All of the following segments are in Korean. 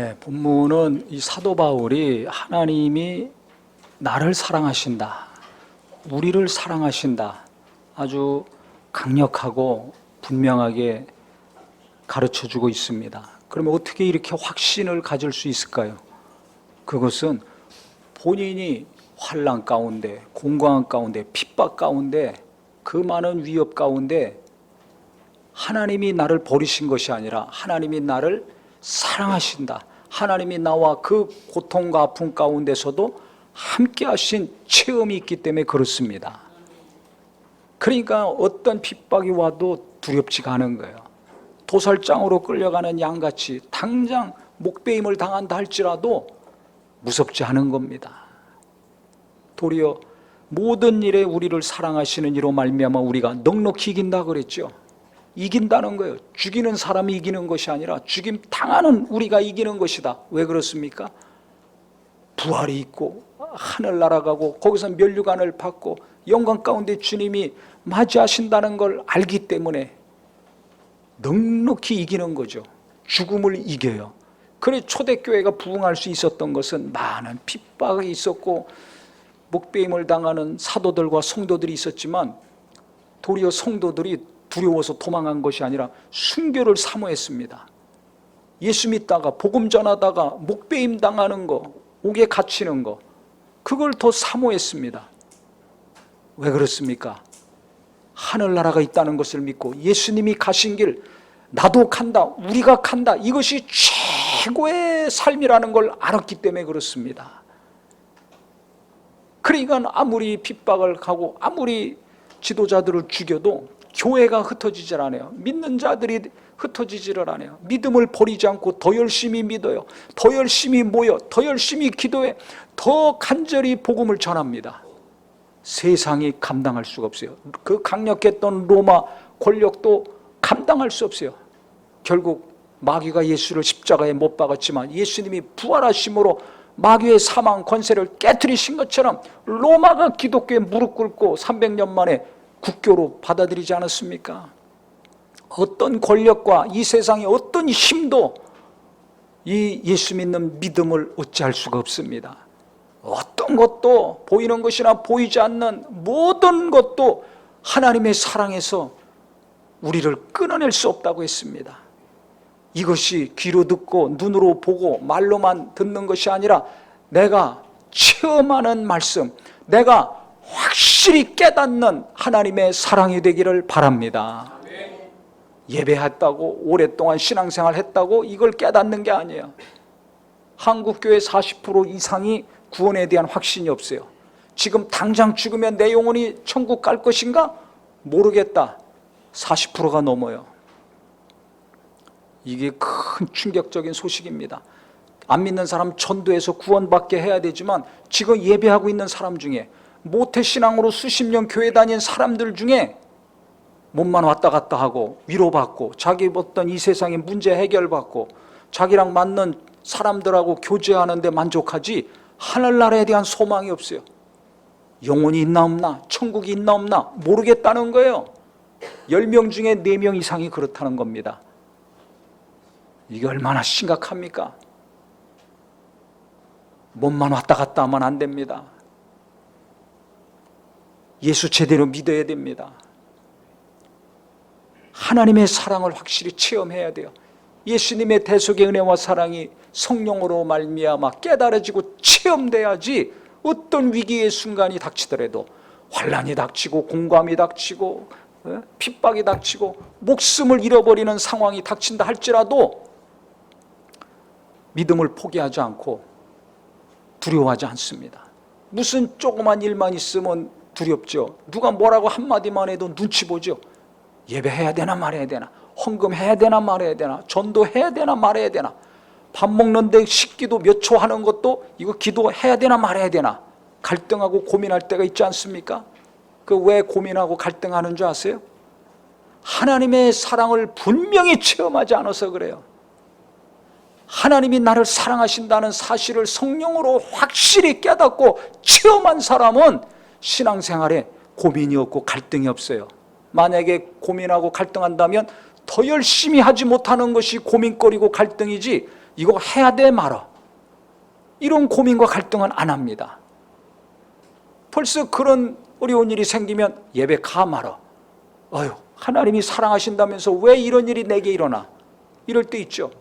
네, 본문은 이 사도 바울이 하나님이 나를 사랑하신다, 우리를 사랑하신다, 아주 강력하고 분명하게 가르쳐주고 있습니다. 그러면 어떻게 이렇게 확신을 가질 수 있을까요? 그것은 본인이 환난 가운데, 공고한 가운데, 핍박 가운데, 그 많은 위협 가운데 하나님이 나를 버리신 것이 아니라 하나님이 나를 사랑하신다, 하나님이 나와 그 고통과 아픔 가운데서도 함께 하신 체험이 있기 때문에 그렇습니다. 그러니까 어떤 핍박이 와도 두렵지가 않은 거예요. 도살장으로 끌려가는 양같이 당장 목베임을 당한다 할지라도 무섭지 않은 겁니다. 도리어 모든 일에 우리를 사랑하시는 이로 말미암아 우리가 넉넉히 이긴다 그랬죠. 이긴다는 거예요. 죽이는 사람이 이기는 것이 아니라 죽임 당하는 우리가 이기는 것이다. 왜 그렇습니까? 부활이 있고 하늘 날아가고 거기서 면류관을 받고 영광 가운데 주님이 맞이하신다는 걸 알기 때문에 넉넉히 이기는 거죠. 죽음을 이겨요. 그래 초대교회가 부흥할 수 있었던 것은 많은 핍박이 있었고 목베임을 당하는 사도들과 성도들이 있었지만 도리어 성도들이 두려워서 도망한 것이 아니라 순교를 사모했습니다. 예수 믿다가 복음 전하다가 목베임 당하는 거, 옥에 갇히는 거, 그걸 더 사모했습니다. 왜 그렇습니까? 하늘나라가 있다는 것을 믿고 예수님이 가신 길 나도 간다, 우리가 간다, 이것이 최고의 삶이라는 걸 알았기 때문에 그렇습니다. 그러니까 아무리 핍박을 가고 아무리 지도자들을 죽여도 교회가 흩어지질 않아요. 믿는 자들이 흩어지지를 않아요. 믿음을 버리지 않고 더 열심히 믿어요. 더 열심히 모여, 더 열심히 기도해, 더 간절히 복음을 전합니다. 세상이 감당할 수가 없어요. 그 강력했던 로마 권력도 감당할 수 없어요. 결국 마귀가 예수를 십자가에 못 박았지만 예수님이 부활하심으로 마귀의 사망 권세를 깨트리신 것처럼 로마가 기독교에 무릎 꿇고 300년 만에 국교로 받아들이지 않았습니까? 어떤 권력과 이 세상의 어떤 힘도 이 예수 믿는 믿음을 어찌할 수가 없습니다. 어떤 것도 보이는 것이나 보이지 않는 모든 것도 하나님의 사랑에서 우리를 끊어낼 수 없다고 했습니다. 이것이 귀로 듣고 눈으로 보고 말로만 듣는 것이 아니라 내가 체험하는 말씀, 내가 확실히 깨닫는 하나님의 사랑이 되기를 바랍니다. 예배했다고 오랫동안 신앙생활 했다고 이걸 깨닫는 게 아니에요. 한국교회 40% 이상이 구원에 대한 확신이 없어요. 지금 당장 죽으면 내 영혼이 천국 갈 것인가? 모르겠다. 40%가 넘어요. 이게 큰 충격적인 소식입니다. 안 믿는 사람 전도해서 구원받게 해야 되지만 지금 예배하고 있는 사람 중에 모태신앙으로 수십 년 교회 다닌 사람들 중에 몸만 왔다 갔다 하고 위로받고 자기 어떤 이 세상의 문제 해결받고 자기랑 맞는 사람들하고 교제하는데 만족하지 하늘나라에 대한 소망이 없어요. 영혼이 있나 없나, 천국이 있나 없나 모르겠다는 거예요. 10명 중에 4명 이상이 그렇다는 겁니다. 이게 얼마나 심각합니까? 몸만 왔다 갔다 하면 안 됩니다. 예수 제대로 믿어야 됩니다. 하나님의 사랑을 확실히 체험해야 돼요. 예수님의 대속의 은혜와 사랑이 성령으로 말미암아 깨달아지고 체험돼야지 어떤 위기의 순간이 닥치더라도 환난이 닥치고 공감이 닥치고 핍박이 닥치고 목숨을 잃어버리는 상황이 닥친다 할지라도 믿음을 포기하지 않고 두려워하지 않습니다. 무슨 조그만 일만 있으면 두렵죠. 누가 뭐라고 한마디만 해도 눈치 보죠. 예배해야 되나 말해야 되나, 헌금해야 되나 말해야 되나, 전도해야 되나 말해야 되나, 밥 먹는데 식기도 몇 초 하는 것도 이거 기도해야 되나 말해야 되나 갈등하고 고민할 때가 있지 않습니까? 그 왜 고민하고 갈등하는 줄 아세요? 하나님의 사랑을 분명히 체험하지 않아서 그래요. 하나님이 나를 사랑하신다는 사실을 성령으로 확실히 깨닫고 체험한 사람은 신앙생활에 고민이 없고 갈등이 없어요. 만약에 고민하고 갈등한다면 더 열심히 하지 못하는 것이 고민거리고 갈등이지 이거 해야 돼 말아. 이런 고민과 갈등은 안 합니다. 벌써 그런 어려운 일이 생기면 예배 가 말아. 어휴, 하나님이 사랑하신다면서 왜 이런 일이 내게 일어나? 이럴 때 있죠.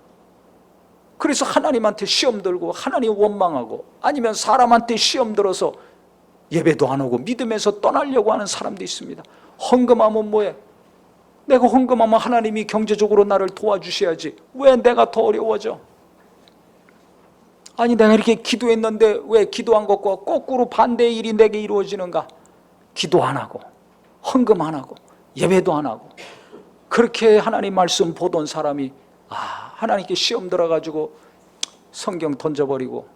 그래서 하나님한테 시험 들고 하나님 원망하고, 아니면 사람한테 시험 들어서 예배도 안 오고 믿음에서 떠나려고 하는 사람도 있습니다. 헌금하면 뭐해? 내가 헌금하면 하나님이 경제적으로 나를 도와주셔야지 왜 내가 더 어려워져? 아니, 내가 이렇게 기도했는데 왜 기도한 것과 거꾸로 반대의 일이 내게 이루어지는가? 기도 안 하고 헌금 안 하고 예배도 안 하고 그렇게 하나님 말씀 보던 사람이 하나님께 시험 들어가지고 성경 던져버리고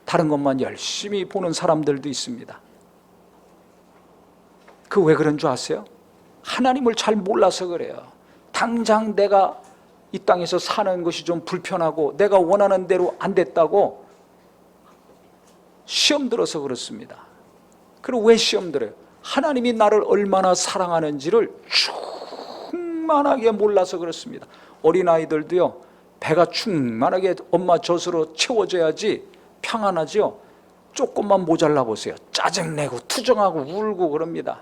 다른 것만 열심히 보는 사람들도 있습니다. 그 왜 그런 줄 아세요? 하나님을 잘 몰라서 그래요. 당장 내가 이 땅에서 사는 것이 좀 불편하고 내가 원하는 대로 안 됐다고 시험 들어서 그렇습니다. 그리고 왜 시험 들어요? 하나님이 나를 얼마나 사랑하는지를 충만하게 몰라서 그렇습니다. 어린아이들도요, 배가 충만하게 엄마 젖으로 채워져야지 평안하죠. 조금만 모자라 보세요. 짜증내고 투정하고 울고 그럽니다.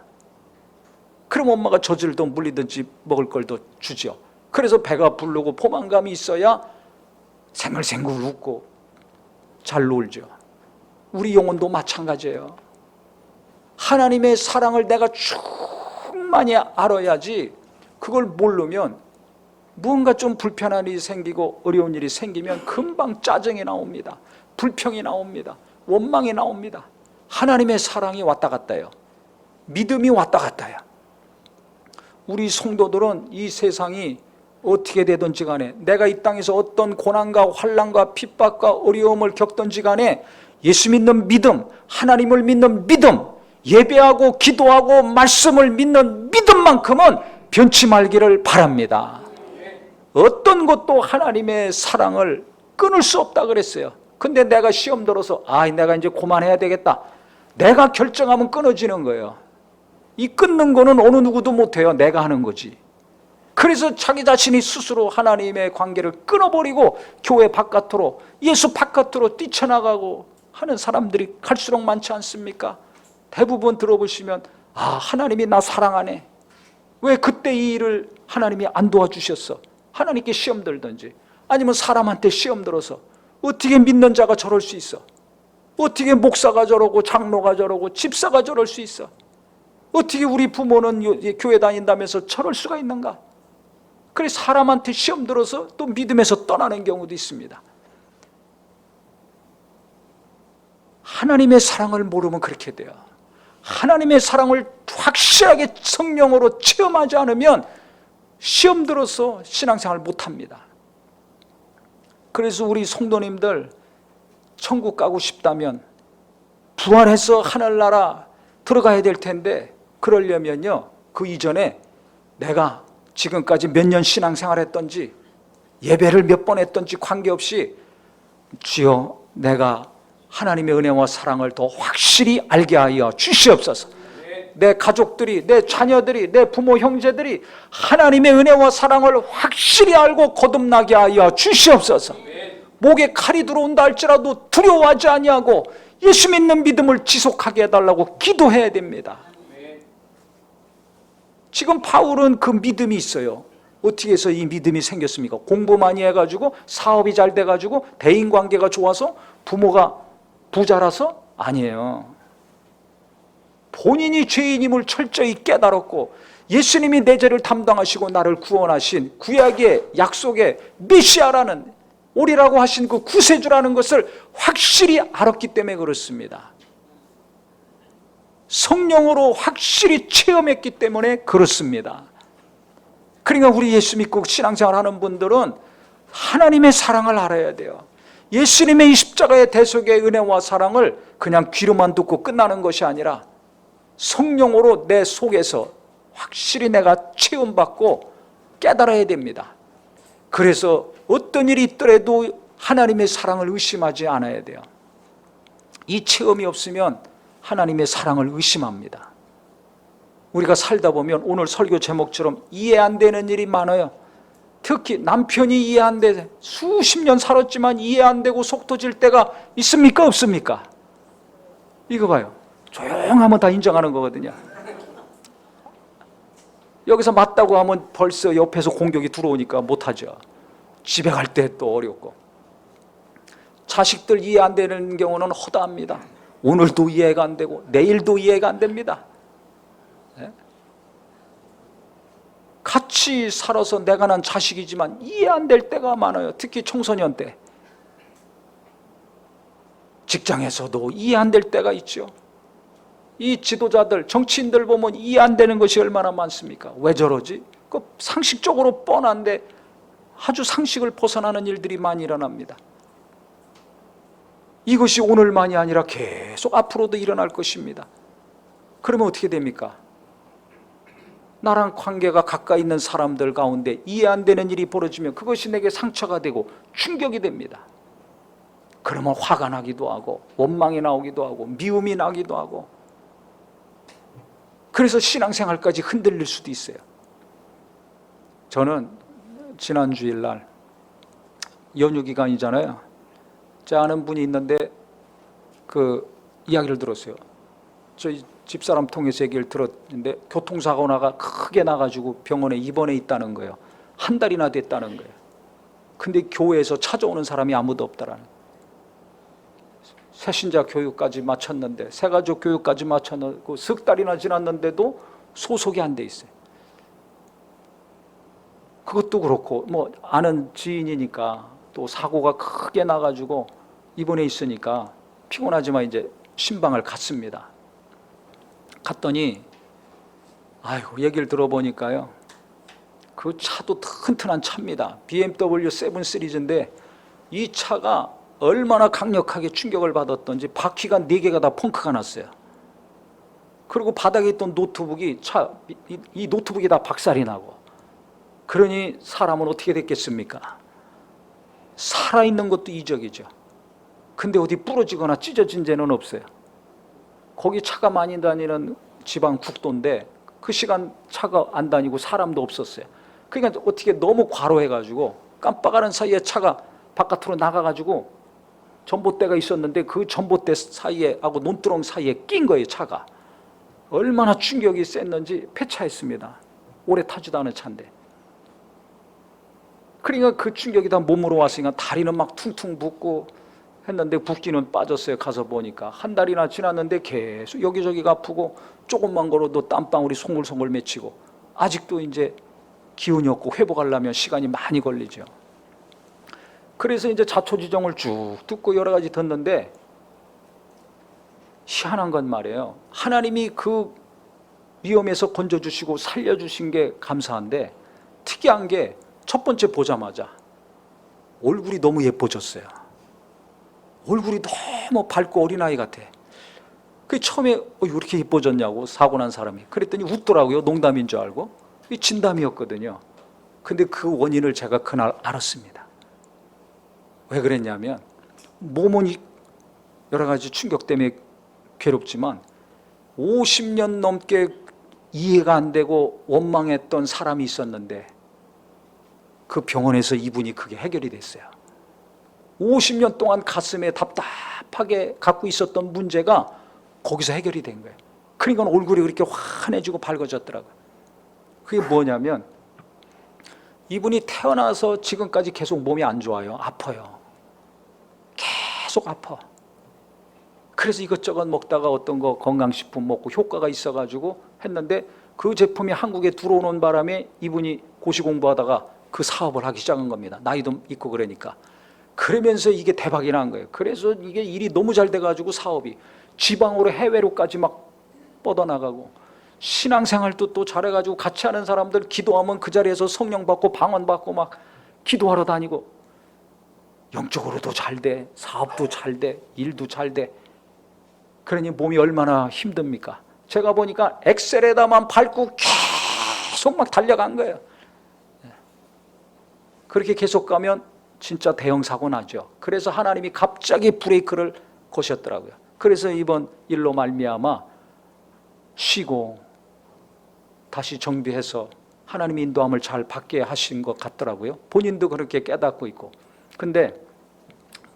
그럼 엄마가 젖을 더 물리든지 먹을 걸 더 주죠. 그래서 배가 부르고 포만감이 있어야 생글생글 웃고 잘 놀죠. 우리 영혼도 마찬가지예요. 하나님의 사랑을 내가 충만히 알아야지, 그걸 모르면 무언가 좀 불편한 일이 생기고 어려운 일이 생기면 금방 짜증이 나옵니다. 불평이 나옵니다. 원망이 나옵니다. 하나님의 사랑이 왔다 갔다 해요. 믿음이 왔다 갔다 해요. 우리 성도들은 이 세상이 어떻게 되든지 간에, 내가 이 땅에서 어떤 고난과 환난과 핍박과 어려움을 겪든지 간에 예수 믿는 믿음, 하나님을 믿는 믿음, 예배하고 기도하고 말씀을 믿는 믿음만큼은 변치 말기를 바랍니다. 어떤 것도 하나님의 사랑을 끊을 수 없다 그랬어요. 근데 내가 시험 들어서 내가 이제 그만해야 되겠다, 내가 결정하면 끊어지는 거예요. 이 끊는 거는 어느 누구도 못해요. 내가 하는 거지. 그래서 자기 자신이 스스로 하나님의 관계를 끊어버리고 교회 바깥으로, 예수 바깥으로 뛰쳐나가고 하는 사람들이 갈수록 많지 않습니까? 대부분 들어보시면 하나님이 나 사랑하네, 왜 그때 이 일을 하나님이 안 도와주셨어? 하나님께 시험 들든지, 아니면 사람한테 시험 들어서 어떻게 믿는 자가 저럴 수 있어? 어떻게 목사가 저러고 장로가 저러고 집사가 저럴 수 있어? 어떻게 우리 부모는 교회 다닌다면서 저럴 수가 있는가? 그래서 사람한테 시험 들어서 또 믿음에서 떠나는 경우도 있습니다. 하나님의 사랑을 모르면 그렇게 돼요. 하나님의 사랑을 확실하게 성령으로 체험하지 않으면 시험 들어서 신앙생활 못합니다. 그래서 우리 성도님들 천국 가고 싶다면 부활해서 하늘나라 들어가야 될 텐데, 그러려면요, 그 이전에 내가 지금까지 몇 년 신앙생활 했던지 예배를 몇 번 했던지 관계없이, 주여 내가 하나님의 은혜와 사랑을 더 확실히 알게 하여 주시옵소서. 내 가족들이, 내 자녀들이, 내 부모 형제들이 하나님의 은혜와 사랑을 확실히 알고 거듭나게 하여 주시옵소서. 목에 칼이 들어온다 할지라도 두려워하지 아니하고 예수 믿는 믿음을 지속하게 해달라고 기도해야 됩니다. 지금 바울은 그 믿음이 있어요. 어떻게 해서 이 믿음이 생겼습니까? 공부 많이 해가지고 사업이 잘 돼가지고 대인관계가 좋아서 부모가 부자라서? 아니에요. 본인이 죄인임을 철저히 깨달았고 예수님이 내 죄를 담당하시고 나를 구원하신 구약의 약속의 메시아라는, 오리라고 하신 그 구세주라는 것을 확실히 알았기 때문에 그렇습니다. 성령으로 확실히 체험했기 때문에 그렇습니다. 그러니까 우리 예수 믿고 신앙생활 하는 분들은 하나님의 사랑을 알아야 돼요. 예수님의 이 십자가의 대속의 은혜와 사랑을 그냥 귀로만 듣고 끝나는 것이 아니라 성령으로 내 속에서 확실히 내가 체험받고 깨달아야 됩니다. 그래서 어떤 일이 있더라도 하나님의 사랑을 의심하지 않아야 돼요. 이 체험이 없으면 하나님의 사랑을 의심합니다. 우리가 살다 보면 오늘 설교 제목처럼 이해 안 되는 일이 많아요. 특히 남편이 이해 안 돼, 수십 년 살았지만 이해 안 되고 속 터질 때가 있습니까? 없습니까? 이거 봐요. 조용하면 다 인정하는 거거든요. 여기서 맞다고 하면 벌써 옆에서 공격이 들어오니까 못하죠. 집에 갈 때 또 어렵고. 자식들 이해 안 되는 경우는 허다합니다. 오늘도 이해가 안 되고 내일도 이해가 안 됩니다. 같이 살아서 내가 난 자식이지만 이해 안 될 때가 많아요. 특히 청소년 때. 직장에서도 이해 안 될 때가 있죠. 이 지도자들, 정치인들 보면 이해 안 되는 것이 얼마나 많습니까? 왜 저러지? 그 상식적으로 뻔한데 아주 상식을 벗어나는 일들이 많이 일어납니다. 이것이 오늘만이 아니라 계속 앞으로도 일어날 것입니다. 그러면 어떻게 됩니까? 나랑 관계가 가까이 있는 사람들 가운데 이해 안 되는 일이 벌어지면 그것이 내게 상처가 되고 충격이 됩니다. 그러면 화가 나기도 하고 원망이 나오기도 하고 미움이 나기도 하고, 그래서 신앙생활까지 흔들릴 수도 있어요. 저는 지난 주일날 연휴 기간이잖아요. 제 아는 분이 있는데 그 이야기를 들었어요. 저희 집사람 통해서 얘기를 들었는데 교통사고가 크게 나가지고 병원에 입원해 있다는 거예요. 한 달이나 됐다는 거예요. 근데 교회에서 찾아오는 사람이 아무도 없다라는 거예요. 새신자 교육까지 마쳤는데, 새가족 교육까지 마쳤고 석 달이나 지났는데도 소속이 안 돼 있어요. 그것도 그렇고 뭐 아는 지인이니까 또 사고가 크게 나가지고 입원해 있으니까 피곤하지만 이제 신방을 갔습니다. 갔더니 아이고, 얘기를 들어보니까요, 그 차도 튼튼한 차입니다. BMW 7 시리즈인데 이 차가 얼마나 강력하게 충격을 받았던지 바퀴가 4개가 다 펑크가 났어요. 그리고 바닥에 있던 노트북이 이 노트북이 다 박살이 나고. 그러니 사람은 어떻게 됐겠습니까? 살아있는 것도 이적이죠. 근데 어디 부러지거나 찢어진 데는 없어요. 거기 차가 많이 다니는 지방 국도인데 그 시간 차가 안 다니고 사람도 없었어요. 그러니까 어떻게 너무 과로해가지고 깜빡하는 사이에 차가 바깥으로 나가가지고 전봇대가 있었는데 그 전봇대 사이에 하고 논두렁 사이에 낀 거예요. 차가 얼마나 충격이 셌는지 폐차했습니다. 오래 타지도 않은 차인데. 그러니까 그 충격이 다 몸으로 왔으니까 다리는 막 퉁퉁 붓고 했는데 붓기는 빠졌어요. 가서 보니까 한 달이나 지났는데 계속 여기저기가 아프고 조금만 걸어도 땀방울이 송글송글 맺히고, 아직도 이제 기운이 없고 회복하려면 시간이 많이 걸리죠. 그래서 이제 자초지종을 쭉 듣고 여러 가지 듣는데 희한한 건 말이에요. 하나님이 그 위험에서 건져주시고 살려주신 게 감사한데, 특이한 게 첫 번째 보자마자 얼굴이 너무 예뻐졌어요. 얼굴이 너무 밝고 어린아이 같아. 그 처음에 왜 이렇게 예뻐졌냐고, 사고 난 사람이. 그랬더니 웃더라고요. 농담인 줄 알고. 이게 진담이었거든요. 근데 그 원인을 제가 그날 알았습니다. 왜 그랬냐면, 몸은 여러 가지 충격 때문에 괴롭지만 50년 넘게 이해가 안 되고 원망했던 사람이 있었는데 그 병원에서 이분이 그게 해결이 됐어요. 50년 동안 가슴에 답답하게 갖고 있었던 문제가 거기서 해결이 된 거예요. 그러니까 얼굴이 그렇게 환해지고 밝아졌더라고요. 그게 뭐냐면, 이분이 태어나서 지금까지 계속 몸이 안 좋아요. 아파요. 계속 아파. 그래서 이것저것 먹다가 어떤 거 건강식품 먹고 효과가 있어가지고 했는데, 그 제품이 한국에 들어오는 바람에 이분이 고시공부하다가 그 사업을 하기 시작한 겁니다. 나이도 있고 그러니까. 그러면서 이게 대박이 난 거예요. 그래서 이게 일이 너무 잘 돼가지고 사업이 지방으로 해외로까지 막 뻗어나가고, 신앙생활도 또 잘해가지고 같이 하는 사람들 기도하면 그 자리에서 성령 받고 방언 받고 막 기도하러 다니고, 영적으로도 잘 돼, 사업도 잘 돼, 일도 잘 돼. 그러니 몸이 얼마나 힘듭니까? 제가 보니까 엑셀에다만 밟고 계속 막 달려간 거예요. 그렇게 계속 가면 진짜 대형 사고 나죠. 그래서 하나님이 갑자기 브레이크를 거셨더라고요. 그래서 이번 일로 말미암아 쉬고 다시 정비해서 하나님의 인도함을 잘 받게 하신 것 같더라고요. 본인도 그렇게 깨닫고 있고. 근데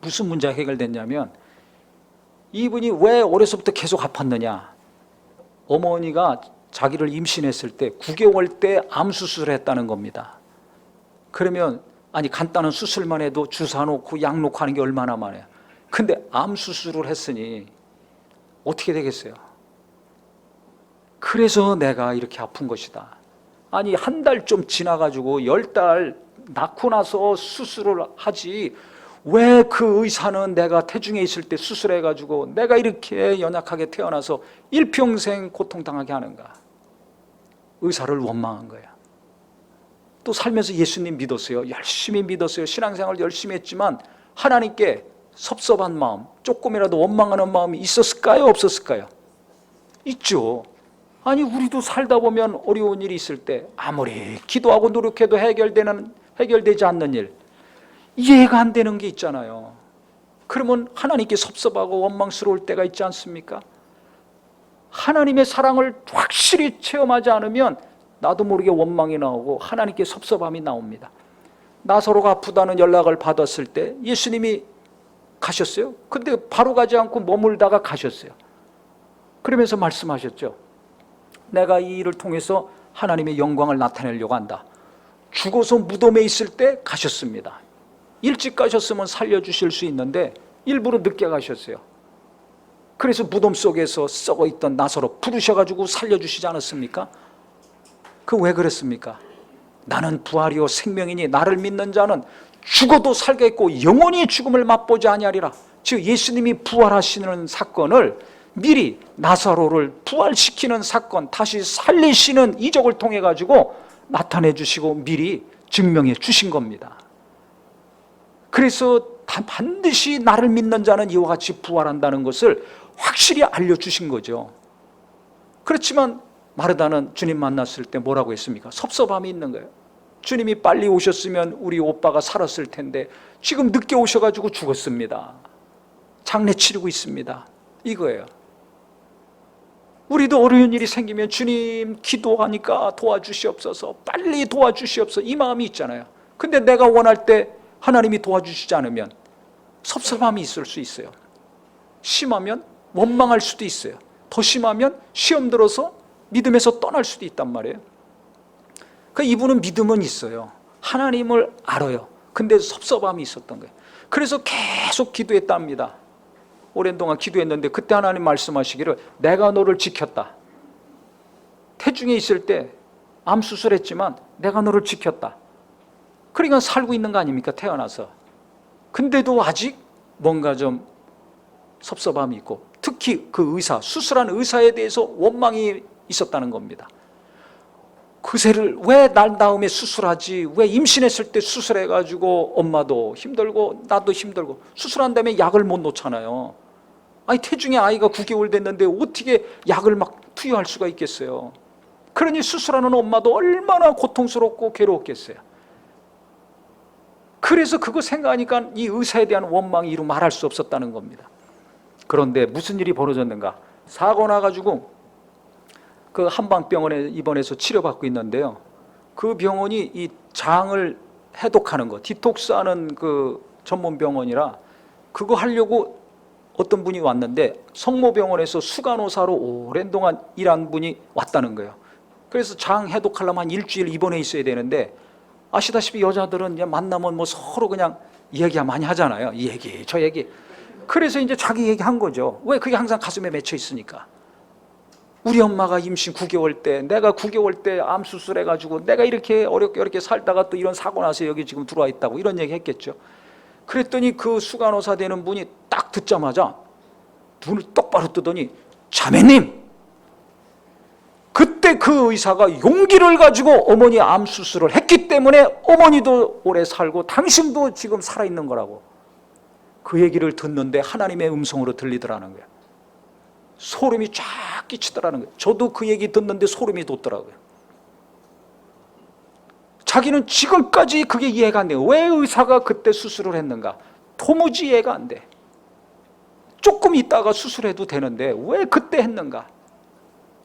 무슨 문제가 해결됐냐면 이분이 왜 어려서부터 계속 아팠느냐. 어머니가 자기를 임신했을 때 9개월 때 암 수술을 했다는 겁니다. 그러면 아니 간단한 수술만 해도 주사 놓고 약 놓고 하는 게 얼마나 많아요. 근데 암 수술을 했으니 어떻게 되겠어요? 그래서 내가 이렇게 아픈 것이다. 아니 한 달 좀 지나가지고 10달 낳고 나서 수술을 하지 왜 그 의사는 내가 태중에 있을 때 수술해가지고 내가 이렇게 연약하게 태어나서 일평생 고통당하게 하는가. 의사를 원망한 거야. 또 살면서 예수님 믿었어요. 열심히 믿었어요. 신앙생활 열심히 했지만 하나님께 섭섭한 마음, 조금이라도 원망하는 마음이 있었을까요? 없었을까요? 있죠. 아니 우리도 살다 보면 어려운 일이 있을 때 아무리 기도하고 노력해도 해결되지 않는 일, 이해가 안 되는 게 있잖아요. 그러면 하나님께 섭섭하고 원망스러울 때가 있지 않습니까? 하나님의 사랑을 확실히 체험하지 않으면 나도 모르게 원망이 나오고 하나님께 섭섭함이 나옵니다. 나사로가 아프다는 연락을 받았을 때 예수님이 가셨어요. 근데 바로 가지 않고 머물다가 가셨어요. 그러면서 말씀하셨죠. 내가 이 일을 통해서 하나님의 영광을 나타내려고 한다. 죽어서 무덤에 있을 때 가셨습니다. 일찍 가셨으면 살려주실 수 있는데 일부러 늦게 가셨어요. 그래서 무덤 속에서 썩어있던 나사로 부르셔가지고 살려주시지 않았습니까? 그 왜 그랬습니까? 나는 부활이요 생명이니 나를 믿는 자는 죽어도 살겠고 영원히 죽음을 맛보지 아니하리라. 즉 예수님이 부활하시는 사건을 미리 나사로를 부활시키는 사건, 다시 살리시는 이적을 통해 가지고 나타내 주시고 미리 증명해 주신 겁니다. 그래서 반드시 나를 믿는 자는 이와 같이 부활한다는 것을 확실히 알려주신 거죠. 그렇지만 마르다는 주님 만났을 때 뭐라고 했습니까? 섭섭함이 있는 거예요. 주님이 빨리 오셨으면 우리 오빠가 살았을 텐데 지금 늦게 오셔가지고 죽었습니다. 장례 치르고 있습니다. 이거예요. 우리도 어려운 일이 생기면 주님 기도하니까 도와주시옵소서, 빨리 도와주시옵소서, 이 마음이 있잖아요. 근데 내가 원할 때 하나님이 도와주시지 않으면 섭섭함이 있을 수 있어요. 심하면 원망할 수도 있어요. 더 심하면 시험 들어서 믿음에서 떠날 수도 있단 말이에요. 그러니까 이분은 믿음은 있어요. 하나님을 알아요. 근데 섭섭함이 있었던 거예요. 그래서 계속 기도했답니다. 오랜 동안 기도했는데 그때 하나님 말씀하시기를 내가 너를 지켰다. 태중에 있을 때 암 수술했지만 내가 너를 지켰다. 그러니까 살고 있는 거 아닙니까? 태어나서. 근데도 아직 뭔가 좀 섭섭함이 있고 특히 그 의사, 수술한 의사에 대해서 원망이 있었다는 겁니다. 그새를 왜 날 다음에 수술하지? 왜 임신했을 때 수술해가지고 엄마도 힘들고 나도 힘들고 수술한 다음에 약을 못 놓잖아요. 아니 태중에 아이가 9개월 됐는데 어떻게 약을 막 투여할 수가 있겠어요? 그러니 수술하는 엄마도 얼마나 고통스럽고 괴로웠겠어요. 그래서 그거 생각하니까 이 의사에 대한 원망이 이루 말할 수 없었다는 겁니다. 그런데 무슨 일이 벌어졌는가? 사고 나가지고 그 한방병원에 입원해서 치료받고 있는데요. 그 병원이 이 장을 해독하는 거, 디톡스하는 그 전문 병원이라 그거 하려고 어떤 분이 왔는데 성모병원에서 수간호사로 오랜 동안 일한 분이 왔다는 거예요. 그래서 장 해독하려면 한 일주일 입원해 있어야 되는데 아시다시피 여자들은 그냥 만나면 뭐 서로 그냥 얘기 많이 하잖아요. 이 얘기 저 얘기. 그래서 이제 자기 얘기한 거죠. 왜? 그게 항상 가슴에 맺혀 있으니까. 우리 엄마가 임신 9개월 때, 내가 9개월 때 암 수술해가지고 내가 이렇게 어렵게 살다가 또 이런 사고 나서 여기 지금 들어와 있다고 이런 얘기 했겠죠. 그랬더니 그 수간호사 되는 분이 딱 듣자마자 눈을 똑바로 뜨더니 자매님, 그때 그 의사가 용기를 가지고 어머니 암 수술을 했기 때문에 어머니도 오래 살고 당신도 지금 살아있는 거라고. 그 얘기를 듣는데 하나님의 음성으로 들리더라는 거예요. 소름이 쫙 끼치더라는 거예요. 저도 그 얘기 듣는데 소름이 돋더라고요. 자기는 지금까지 그게 이해가 안 돼요. 왜 의사가 그때 수술을 했는가? 도무지 이해가 안 돼. 조금 있다가 수술해도 되는데 왜 그때 했는가?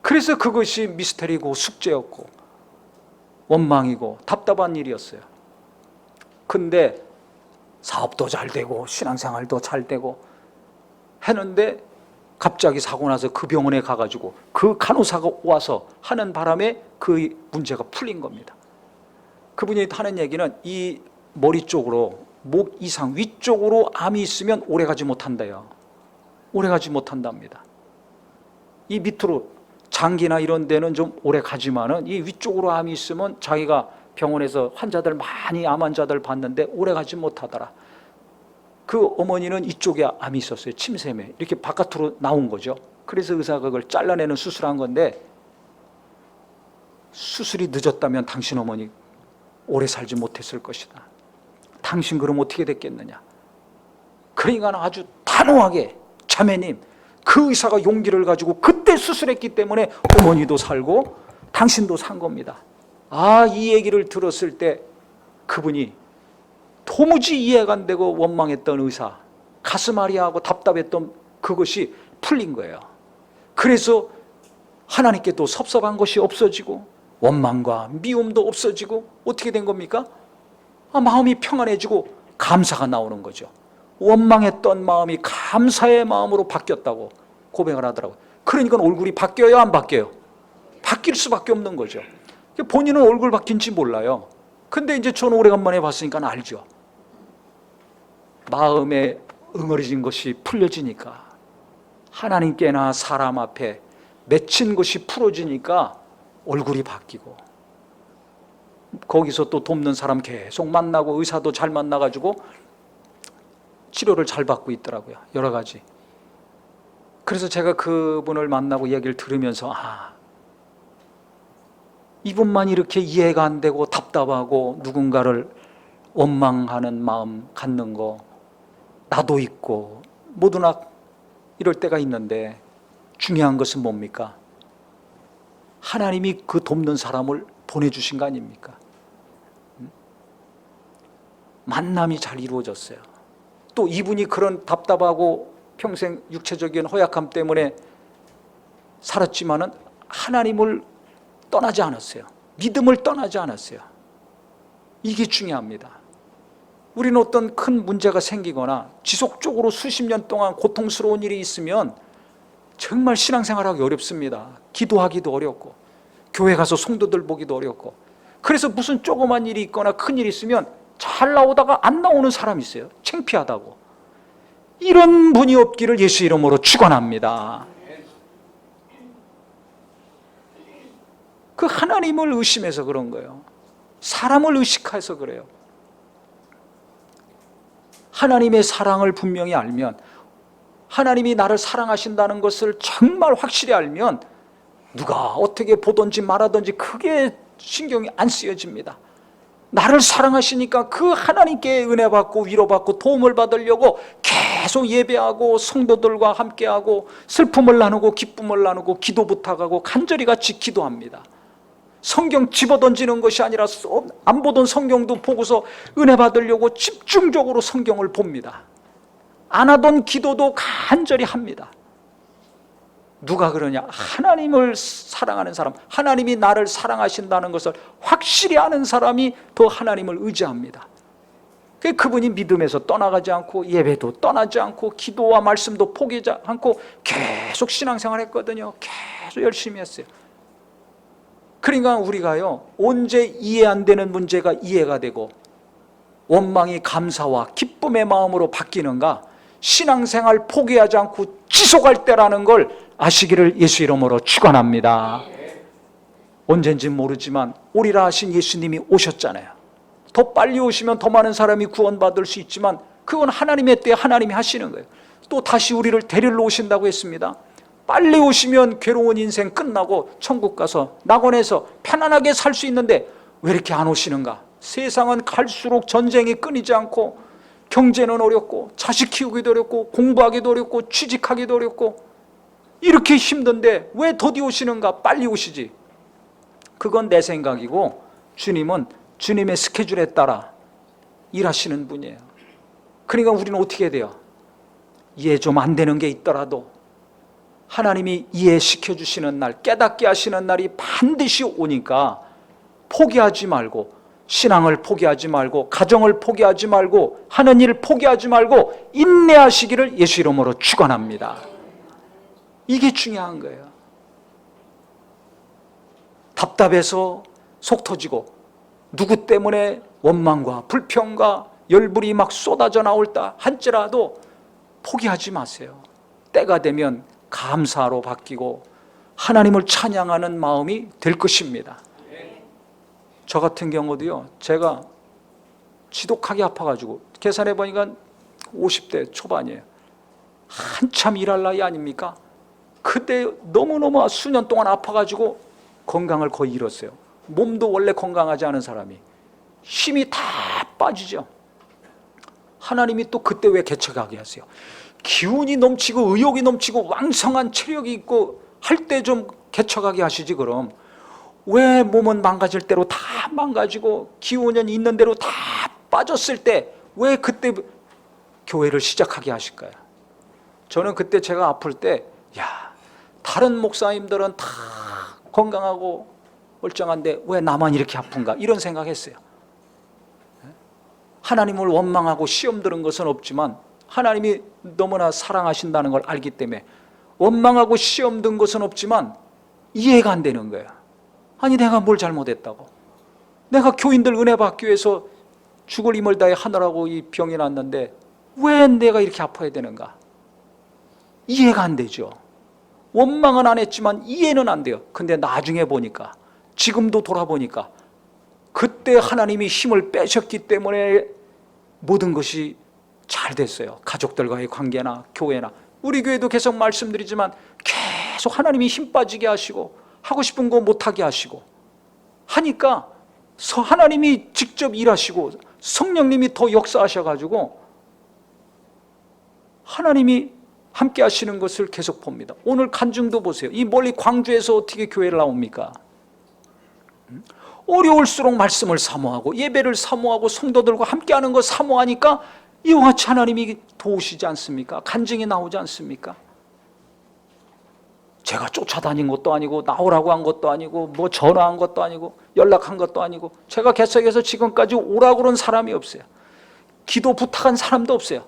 그래서 그것이 미스터리고 숙제였고 원망이고 답답한 일이었어요. 근데 사업도 잘 되고 신앙생활도 잘 되고 했는데 갑자기 사고 나서 그 병원에 가가지고 그 간호사가 와서 하는 바람에 그 문제가 풀린 겁니다. 그분이 하는 얘기는 이 머리 쪽으로 목 이상 위쪽으로 암이 있으면 오래가지 못한대요. 오래가지 못한답니다. 이 밑으로 장기나 이런 데는 좀 오래가지만은 이 위쪽으로 암이 있으면 자기가 병원에서 환자들 많이 암 환자들 봤는데 오래가지 못하더라. 그 어머니는 이쪽에 암이 있었어요. 침샘에 이렇게 바깥으로 나온 거죠. 그래서 의사가 그걸 잘라내는 수술한 건데, 수술이 늦었다면 당신 어머니 오래 살지 못했을 것이다. 당신 그럼 어떻게 됐겠느냐. 그러니까 아주 단호하게 자매님, 그 의사가 용기를 가지고 그때 수술했기 때문에 어머니도 살고 당신도 산 겁니다. 이 얘기를 들었을 때 그분이 도무지 이해가 안 되고 원망했던 의사, 가슴 아리하고 답답했던 그것이 풀린 거예요. 그래서 하나님께 또 섭섭한 것이 없어지고 원망과 미움도 없어지고 어떻게 된 겁니까? 마음이 평안해지고 감사가 나오는 거죠. 원망했던 마음이 감사의 마음으로 바뀌었다고 고백을 하더라고요. 그러니까 얼굴이 바뀌어요, 안 바뀌어요? 바뀔 수밖에 없는 거죠. 본인은 얼굴 바뀐지 몰라요. 근데 이제 저는 오래간만에 봤으니까 알죠. 마음에 응어리진 것이 풀려지니까, 하나님께나 사람 앞에 맺힌 것이 풀어지니까 얼굴이 바뀌고, 거기서 또 돕는 사람 계속 만나고 의사도 잘 만나가지고 치료를 잘 받고 있더라고요. 여러 가지. 그래서 제가 그분을 만나고 얘기를 들으면서 이분만 이렇게 이해가 안 되고 답답하고 누군가를 원망하는 마음 갖는 거 나도 있고 모두나 이럴 때가 있는데, 중요한 것은 뭡니까? 하나님이 그 돕는 사람을 보내주신 거 아닙니까? 만남이 잘 이루어졌어요. 또 이분이 그런 답답하고 평생 육체적인 허약함 때문에 살았지만은 하나님을 떠나지 않았어요. 믿음을 떠나지 않았어요. 이게 중요합니다. 우리는 어떤 큰 문제가 생기거나 지속적으로 수십 년 동안 고통스러운 일이 있으면 정말 신앙생활하기 어렵습니다. 기도하기도 어렵고 교회 가서 성도들 보기도 어렵고. 그래서 무슨 조그만 일이 있거나 큰 일이 있으면 잘 나오다가 안 나오는 사람이 있어요. 창피하다고. 이런 분이 없기를 예수 이름으로 축원합니다. 그 하나님을 의심해서 그런 거예요. 사람을 의식해서 그래요. 하나님의 사랑을 분명히 알면, 하나님이 나를 사랑하신다는 것을 정말 확실히 알면 누가 어떻게 보든지 말하든지 크게 신경이 안 쓰여집니다. 나를 사랑하시니까 그 하나님께 은혜 받고 위로받고 도움을 받으려고 계속 예배하고 성도들과 함께하고 슬픔을 나누고 기쁨을 나누고 기도 부탁하고 간절히 같이 기도합니다. 성경 집어던지는 것이 아니라 안 보던 성경도 보고서 은혜 받으려고 집중적으로 성경을 봅니다. 안 하던 기도도 간절히 합니다. 누가 그러냐? 하나님을 사랑하는 사람, 하나님이 나를 사랑하신다는 것을 확실히 아는 사람이 더 하나님을 의지합니다. 그분이 믿음에서 떠나가지 않고 예배도 떠나지 않고 기도와 말씀도 포기하지 않고 계속 신앙생활 했거든요. 계속 열심히 했어요. 그러니까 우리가요, 언제 이해 안 되는 문제가 이해가 되고 원망이 감사와 기쁨의 마음으로 바뀌는가? 신앙생활 포기하지 않고 지속할 때라는 걸 아시기를 예수 이름으로 축원합니다. 언젠지 모르지만 오리라 하신 예수님이 오셨잖아요. 더 빨리 오시면 더 많은 사람이 구원받을 수 있지만 그건 하나님의 때에 하나님이 하시는 거예요. 또 다시 우리를 데리러 오신다고 했습니다. 빨리 오시면 괴로운 인생 끝나고 천국 가서 낙원에서 편안하게 살 수 있는데 왜 이렇게 안 오시는가? 세상은 갈수록 전쟁이 끊이지 않고 경제는 어렵고 자식 키우기도 어렵고 공부하기도 어렵고 취직하기도 어렵고 이렇게 힘든데 왜 더디 오시는가? 빨리 오시지. 그건 내 생각이고 주님은 주님의 스케줄에 따라 일하시는 분이에요. 그러니까 우리는 어떻게 해야 돼요? 이해 좀 안 되는 게 있더라도 하나님이 이해시켜 주시는 날, 깨닫게 하시는 날이 반드시 오니까 포기하지 말고, 신앙을 포기하지 말고, 가정을 포기하지 말고, 하는 일 포기하지 말고 인내하시기를 예수 이름으로 축원합니다. 이게 중요한 거예요. 답답해서 속 터지고 누구 때문에 원망과 불평과 열불이 막 쏟아져 나올다 할지라도 포기하지 마세요. 때가 되면 감사로 바뀌고 하나님을 찬양하는 마음이 될 것입니다. 저 같은 경우도요, 제가 지독하게 아파가지고 계산해 보니까 50대 초반이에요. 한참 일할 나이 아닙니까? 그때 너무너무 수년 동안 아파가지고 건강을 거의 잃었어요. 몸도 원래 건강하지 않은 사람이 힘이 다 빠지죠. 하나님이 또 그때 왜 개척하게 하세요? 기운이 넘치고 의욕이 넘치고 왕성한 체력이 있고 할 때 좀 개척하게 하시지. 그럼 왜 몸은 망가질 대로 다 망가지고 기운은 있는 대로 다 빠졌을 때 왜 그때 교회를 시작하게 하실까요? 저는 그때 제가 아플 때, 야, 다른 목사님들은 다 건강하고 멀쩡한데 왜 나만 이렇게 아픈가, 이런 생각했어요. 하나님을 원망하고 시험 들은 것은 없지만 하나님이 너무나 사랑하신다는 걸 알기 때문에 원망하고 시험 든 것은 없지만 이해가 안 되는 거예요. 아니, 내가 뭘 잘못했다고? 내가 교인들 은혜 받기 위해서 죽을 힘을 다해 하느라고 이 병이 났는데 왜 내가 이렇게 아파야 되는가? 이해가 안 되죠. 원망은 안 했지만 이해는 안 돼요. 근데 나중에 보니까, 지금도 돌아보니까 그때 하나님이 힘을 빼셨기 때문에 모든 것이 잘 됐어요. 가족들과의 관계나 교회나. 우리 교회도 계속 말씀드리지만 계속 하나님이 힘 빠지게 하시고 하고 싶은 거 못하게 하시고 하니까 하나님이 직접 일하시고 성령님이 더 역사하셔가지고 하나님이 함께 하시는 것을 계속 봅니다. 오늘 간증도 보세요. 이 멀리 광주에서 어떻게 교회를 나옵니까? 어려울수록 말씀을 사모하고 예배를 사모하고 성도들과 함께하는 거 사모하니까 이와 같이 하나님이 도우시지 않습니까? 간증이 나오지 않습니까? 제가 쫓아다닌 것도 아니고 나오라고 한 것도 아니고 뭐 전화한 것도 아니고 연락한 것도 아니고 제가 개척해서 지금까지 오라고 그런 사람이 없어요. 기도 부탁한 사람도 없어요.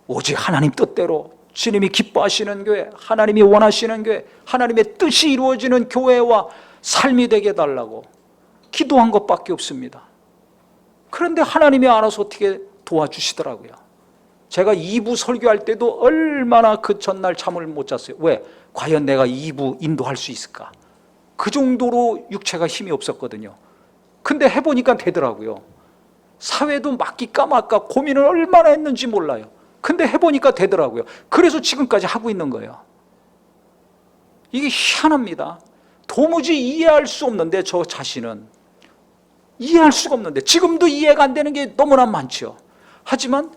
오직 하나님 뜻대로 주님이 기뻐하시는 교회, 하나님이 원하시는 교회, 하나님의 뜻이 이루어지는 교회와 삶이 되게 해달라고 기도한 것밖에 없습니다. 그런데 하나님이 알아서 어떻게 도와주시더라고요. 제가 2부 설교할 때도 얼마나 그 전날 잠을 못 잤어요. 왜? 과연 내가 2부 인도할 수 있을까? 그 정도로 육체가 힘이 없었거든요. 근데 해보니까 되더라고요. 사회도 맡길까 말까 고민을 얼마나 했는지 몰라요. 근데 해보니까 되더라고요. 그래서 지금까지 하고 있는 거예요. 이게 희한합니다. 도무지 이해할 수 없는데, 저 자신은 이해할 수가 없는데, 지금도 이해가 안 되는 게 너무나 많죠. 하지만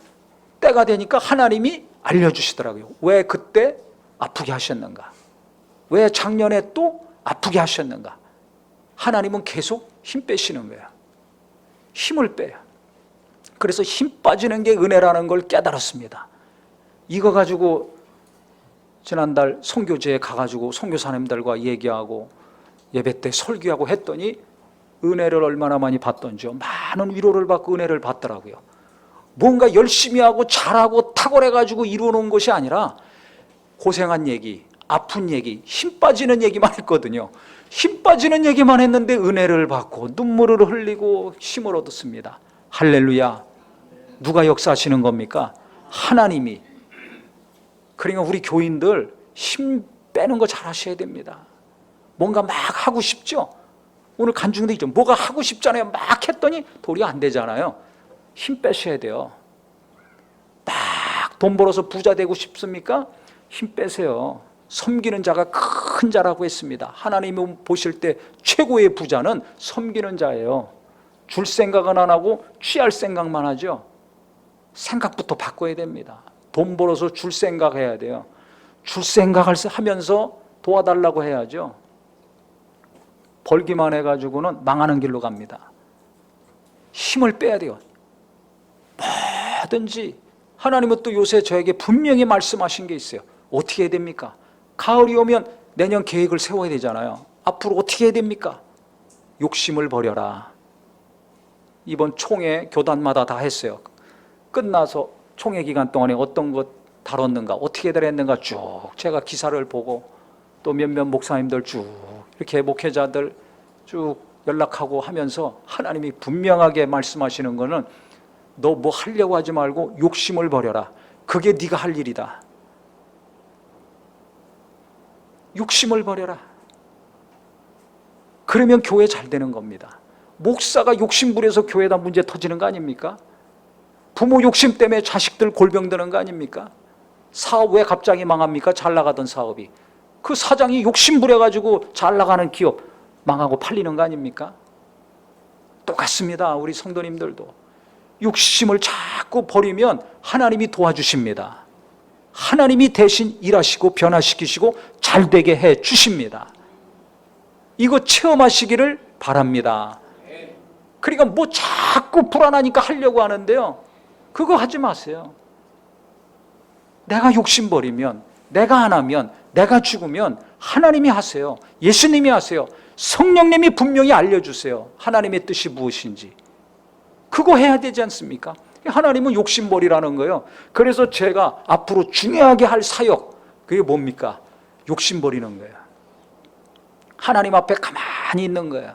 때가 되니까 하나님이 알려주시더라고요. 왜 그때 아프게 하셨는가? 왜 작년에 또 아프게 하셨는가? 하나님은 계속 힘 빼시는 거예요. 힘을 빼요. 그래서 힘 빠지는 게 은혜라는 걸 깨달았습니다. 이거 가지고 지난달 선교제에 가가지고 선교사님들과 얘기하고 예배 때 설교하고 했더니 은혜를 얼마나 많이 받던지요. 많은 위로를 받고 은혜를 받더라고요. 뭔가 열심히 하고 잘하고 탁월해가지고 이루어놓은 것이 아니라 고생한 얘기, 아픈 얘기, 힘 빠지는 얘기만 했거든요. 힘 빠지는 얘기만 했는데 은혜를 받고 눈물을 흘리고 힘을 얻었습니다. 할렐루야. 누가 역사하시는 겁니까? 하나님이. 그러니까 우리 교인들 힘 빼는 거 잘 하셔야 됩니다. 뭔가 막 하고 싶죠? 오늘 간증도 있죠. 뭐가 하고 싶잖아요. 막 했더니 도리가 안 되잖아요. 힘 빼셔야 돼요. 막 돈 벌어서 부자 되고 싶습니까? 힘 빼세요. 섬기는 자가 큰 자라고 했습니다. 하나님이 보실 때 최고의 부자는 섬기는 자예요. 줄 생각은 안 하고 취할 생각만 하죠. 생각부터 바꿔야 됩니다. 돈 벌어서 줄 생각해야 돼요. 줄 생각을 하면서 도와달라고 해야죠. 벌기만 해가지고는 망하는 길로 갑니다. 힘을 빼야 돼요. 뭐든지. 하나님은 또 요새 저에게 분명히 말씀하신 게 있어요. 어떻게 해야 됩니까? 가을이 오면 내년 계획을 세워야 되잖아요. 앞으로 어떻게 해야 됩니까? 욕심을 버려라. 이번 총회 교단마다 다 했어요. 끝나서 총회 기간 동안에 어떤 것 다뤘는가, 어떻게 다뤘는가 쭉 제가 기사를 보고 또 몇몇 목사님들 쭉 이렇게 목회자들 쭉 연락하고 하면서 하나님이 분명하게 말씀하시는 거는 너 뭐 하려고 하지 말고 욕심을 버려라. 그게 네가 할 일이다. 욕심을 버려라. 그러면 교회 잘 되는 겁니다. 목사가 욕심 부려서 교회다 문제 터지는 거 아닙니까? 부모 욕심 때문에 자식들 골병 드는 거 아닙니까? 사업 왜 갑자기 망합니까? 잘 나가던 사업이. 그 사장이 욕심 부려가지고 잘 나가는 기업 망하고 팔리는 거 아닙니까? 똑같습니다. 우리 성도님들도 욕심을 자꾸 버리면 하나님이 도와주십니다. 하나님이 대신 일하시고 변화시키시고 잘되게 해 주십니다. 이거 체험하시기를 바랍니다. 그러니까 뭐 자꾸 불안하니까 하려고 하는데요, 그거 하지 마세요. 내가 욕심 버리면, 내가 안 하면, 내가 죽으면 하나님이 하세요. 예수님이 하세요. 성령님이 분명히 알려주세요. 하나님의 뜻이 무엇인지. 그거 해야 되지 않습니까? 하나님은 욕심 버리라는 거예요. 그래서 제가 앞으로 중요하게 할 사역, 그게 뭡니까? 욕심 버리는 거예요. 하나님 앞에 가만히 있는 거예요.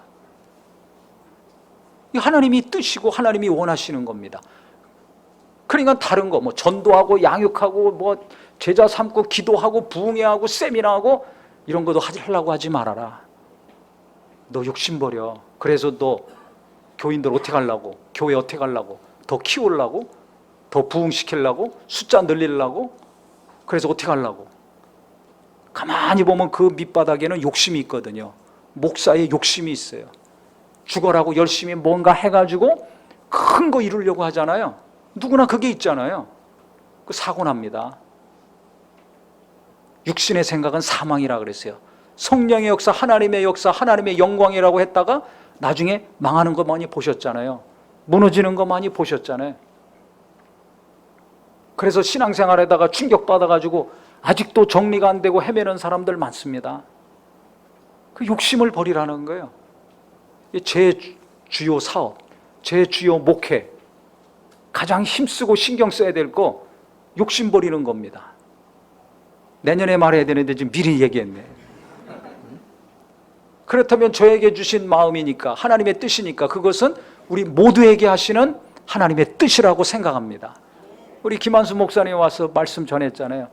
하나님이 뜻이고 하나님이 원하시는 겁니다. 그러니까 다른 거 뭐 전도하고 양육하고 뭐 제자 삼고 기도하고 부흥회하고 세미나하고 이런 것도 하려고 하지 말아라. 너 욕심 버려. 그래서 너 교인들 어떻게 하려고, 교회 어떻게 하려고, 더 키우려고, 더 부흥시키려고, 숫자 늘리려고, 그래서 어떻게 하려고. 가만히 보면 그 밑바닥에는 욕심이 있거든요. 목사의 욕심이 있어요. 죽어라고 열심히 뭔가 해가지고 큰 거 이루려고 하잖아요. 누구나 그게 있잖아요. 그 사고 납니다. 육신의 생각은 사망이라 그랬어요. 성령의 역사, 하나님의 역사, 하나님의 영광이라고 했다가 나중에 망하는 거 많이 보셨잖아요. 무너지는 거 많이 보셨잖아요. 그래서 신앙생활에다가 충격받아가지고 아직도 정리가 안 되고 헤매는 사람들 많습니다. 그 욕심을 버리라는 거예요. 제 주요 사업, 제 주요 목회, 가장 힘쓰고 신경 써야 될 거 욕심 버리는 겁니다. 내년에 말해야 되는데 지금 미리 얘기했네. 그렇다면 저에게 주신 마음이니까, 하나님의 뜻이니까 그것은 우리 모두에게 하시는 하나님의 뜻이라고 생각합니다. 우리 김한수 목사님 와서 말씀 전했잖아요.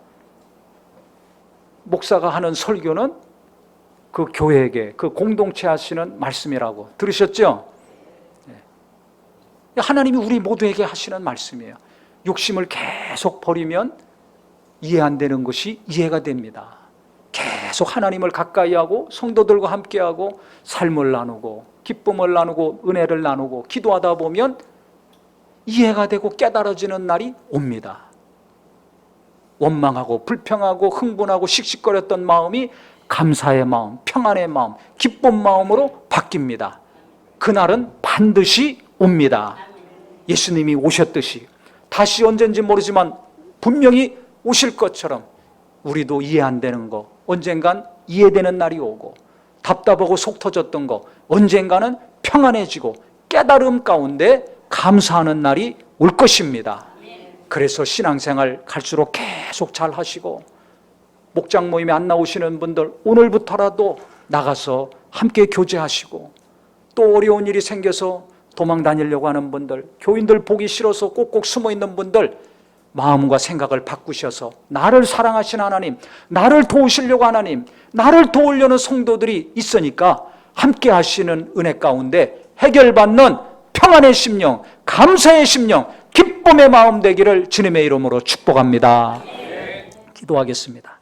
목사가 하는 설교는 그 교회에게, 그 공동체 하시는 말씀이라고 들으셨죠? 하나님이 우리 모두에게 하시는 말씀이에요. 욕심을 계속 버리면 이해 안 되는 것이 이해가 됩니다. 계속 하나님을 가까이 하고 성도들과 함께하고 삶을 나누고 기쁨을 나누고 은혜를 나누고 기도하다 보면 이해가 되고 깨달아지는 날이 옵니다. 원망하고 불평하고 흥분하고 씩씩거렸던 마음이 감사의 마음, 평안의 마음, 기쁜 마음으로 바뀝니다. 그날은 반드시 옵니다. 예수님이 오셨듯이 다시 언젠지 모르지만 분명히 오실 것처럼 우리도 이해 안 되는 거 언젠간 이해되는 날이 오고, 답답하고 속 터졌던 거 언젠가는 평안해지고 깨달음 가운데 감사하는 날이 올 것입니다. 그래서 신앙생활 갈수록 계속 잘 하시고, 목장 모임에 안 나오시는 분들 오늘부터라도 나가서 함께 교제하시고, 또 어려운 일이 생겨서 도망 다니려고 하는 분들, 교인들 보기 싫어서 꼭꼭 숨어 있는 분들 마음과 생각을 바꾸셔서 나를 사랑하신 하나님, 나를 도우시려고 하나님, 나를 도우려는 성도들이 있으니까 함께 하시는 은혜 가운데 해결받는 평안의 심령, 감사의 심령, 기쁨의 마음 되기를 주님의 이름으로 축복합니다. 기도하겠습니다.